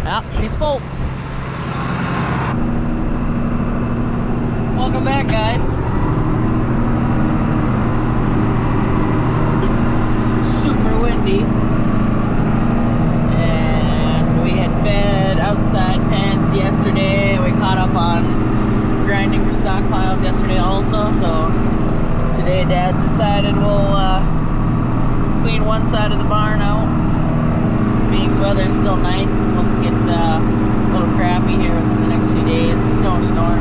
Well, she's full. Welcome back, guys. Super windy. And we had fed outside pens yesterday. We caught up on grinding for stockpiles yesterday also. So today Dad decided we'll clean one side of the barn out. Being weather's still nice, it's supposed to get a little crappy here within the next few days, a snowstorm.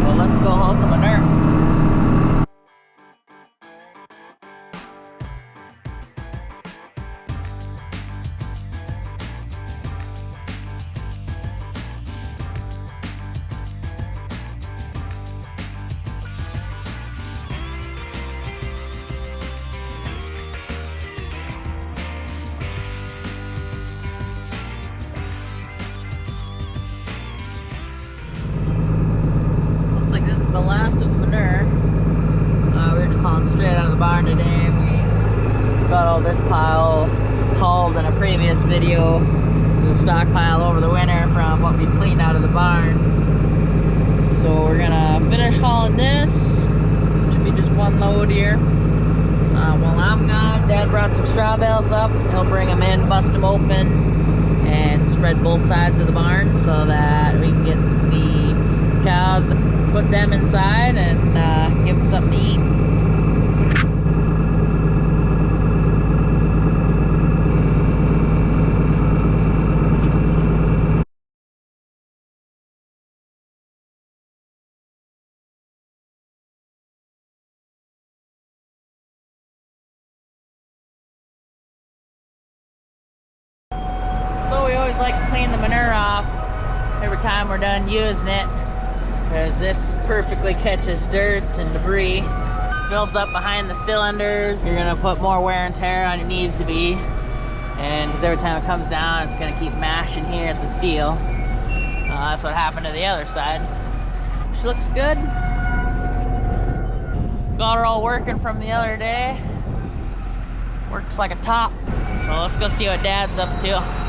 So let's go haul some manure. The last of the manure. We were just hauling straight out of the barn today. We got all this pile hauled in a previous video. There's a stockpile over the winter from what we've cleaned out of the barn. So we're gonna finish hauling this. Should be just one load here. While I'm gone, Dad brought some straw bales up. He'll bring them in, bust them open, and spread both sides of the barn so that we can get the cows, put them inside and give them something to eat. So we always like to clean the manure off every time we're done using it, because this perfectly catches dirt and debris, builds up behind the cylinders. You're gonna put more wear and tear on it needs to be, and because every time it comes down it's gonna keep mashing here at the seal. That's what happened to the other side. She looks good. Got her all working from the other day. Works like a top. So let's go see what Dad's up to.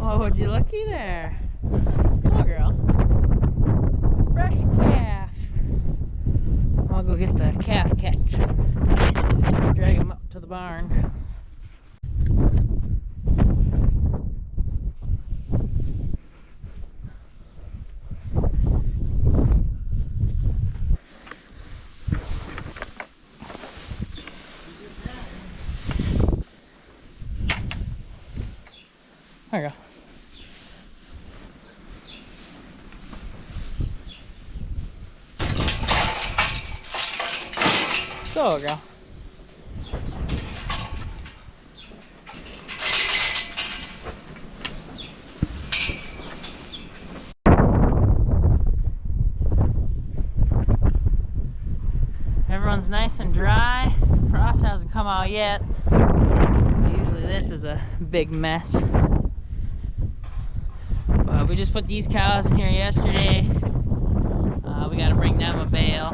Oh, would you looky there? Come on, girl. Fresh calf. I'll go get the calf catch and drag him up to the barn. There you go. So, girl. Everyone's nice and dry. Frost hasn't come out yet. Usually this is a big mess. But we just put these cows in here yesterday. We gotta bring them a bale.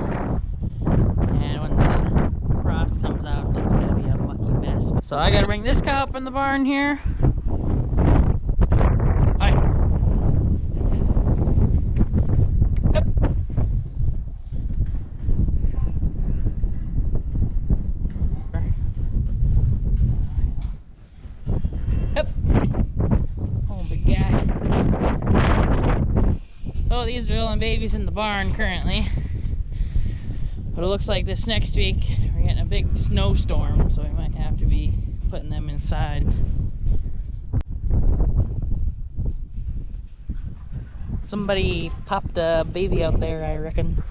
And when the frost comes out, it's gonna be a mucky mess. So I gotta bring this cow up in the barn here. Hi. Yep. Yep. Oh, big guy. So these are the only babies in the barn currently. But it looks like this next week we're getting a big snowstorm, so we might have to be putting them inside. Somebody popped a baby out there, I reckon.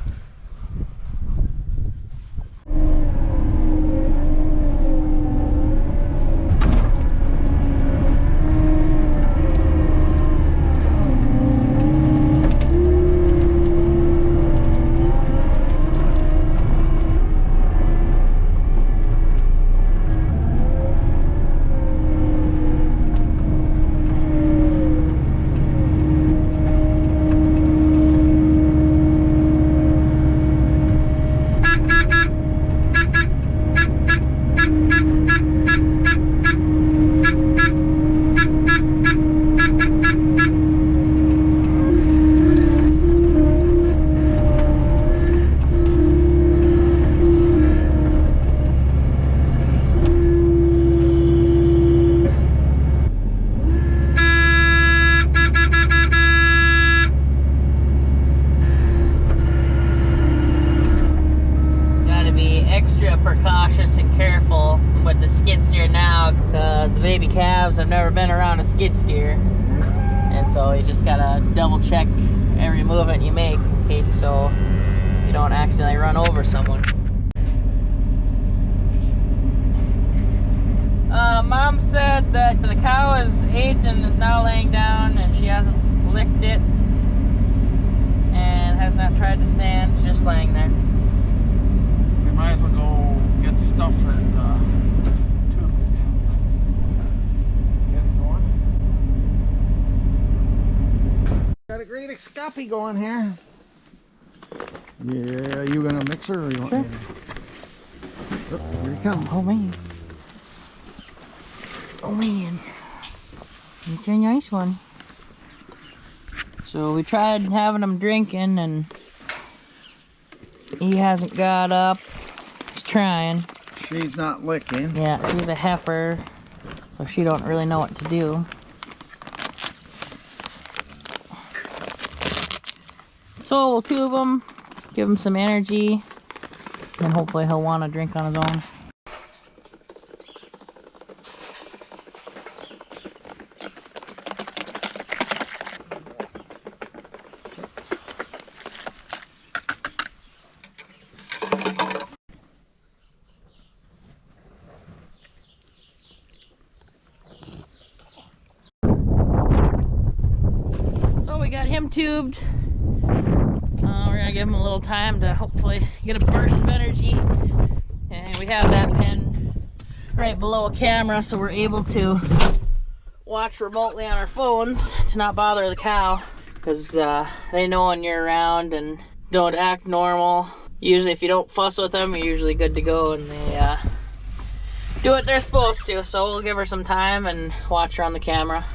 Precautious and careful with the skid steer now, because the baby calves have never been around a skid steer, and so you just gotta double check every movement you make in case so you don't accidentally run over someone. Mom said that the cow is 8 and is now laying down, and she hasn't licked it and has not tried to stand, just laying there. We might as well go get stuff and tube the damn thing. Get it going. Got a great escape going here. Yeah, you gonna mix her or you want me to? Oh, here he comes. Oh man. Oh man. It's a nice one. So we tried having him drinking and he hasn't got up. He's trying. She's not licking. Yeah, she's a heifer, so she don't really know what to do. So we'll tube him, give him some energy, and hopefully he'll want to drink on his own. We got him tubed. We're gonna give him a little time to hopefully get a burst of energy, and we have that pen right below a camera, so we're able to watch remotely on our phones to not bother the cow, because they know when you're around and don't act normal. Usually if you don't fuss with them, you're usually good to go, and they do what they're supposed to. So we'll give her some time and watch her on the camera.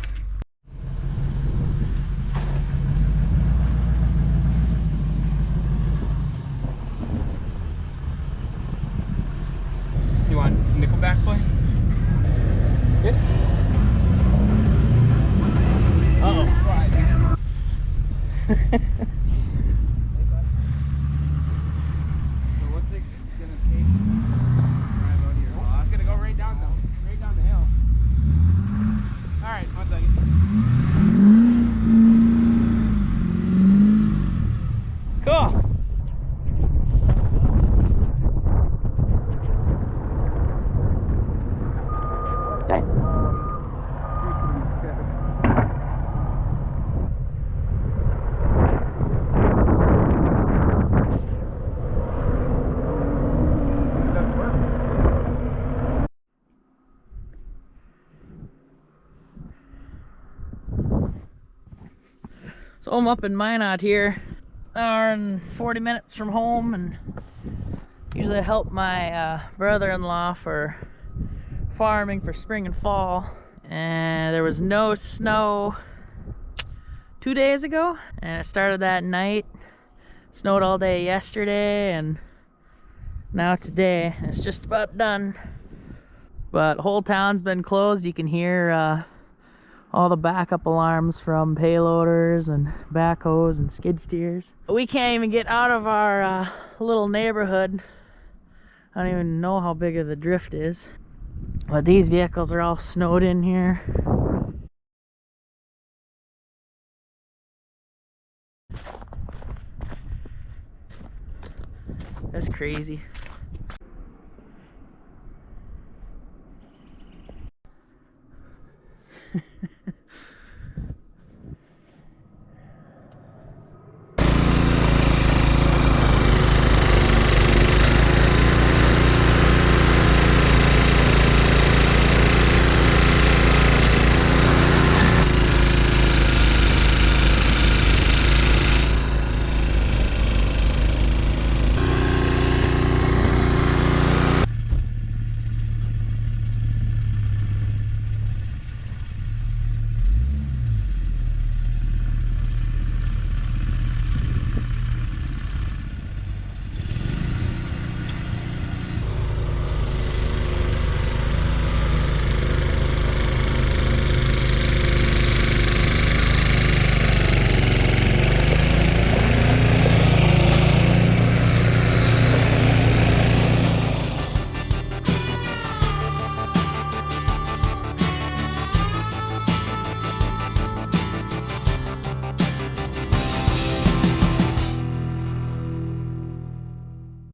You want Nickelback play? Good. Oh, slide. So what's it gonna take? Drive out here. Well, it's gonna go right down the hill. All right, 1 second. Cool. So I'm up in Minot here, hour and 40 minutes from home, and usually I help my brother-in-law for farming for spring and fall. And there was no snow 2 days ago, and it started that night. Snowed all day yesterday, and now today. It's just about done. But whole town's been closed. You can hear all the backup alarms from payloaders and backhoes and skid steers. We can't even get out of our little neighborhood. I don't even know how big of the drift is. But these vehicles are all snowed in here. That's crazy.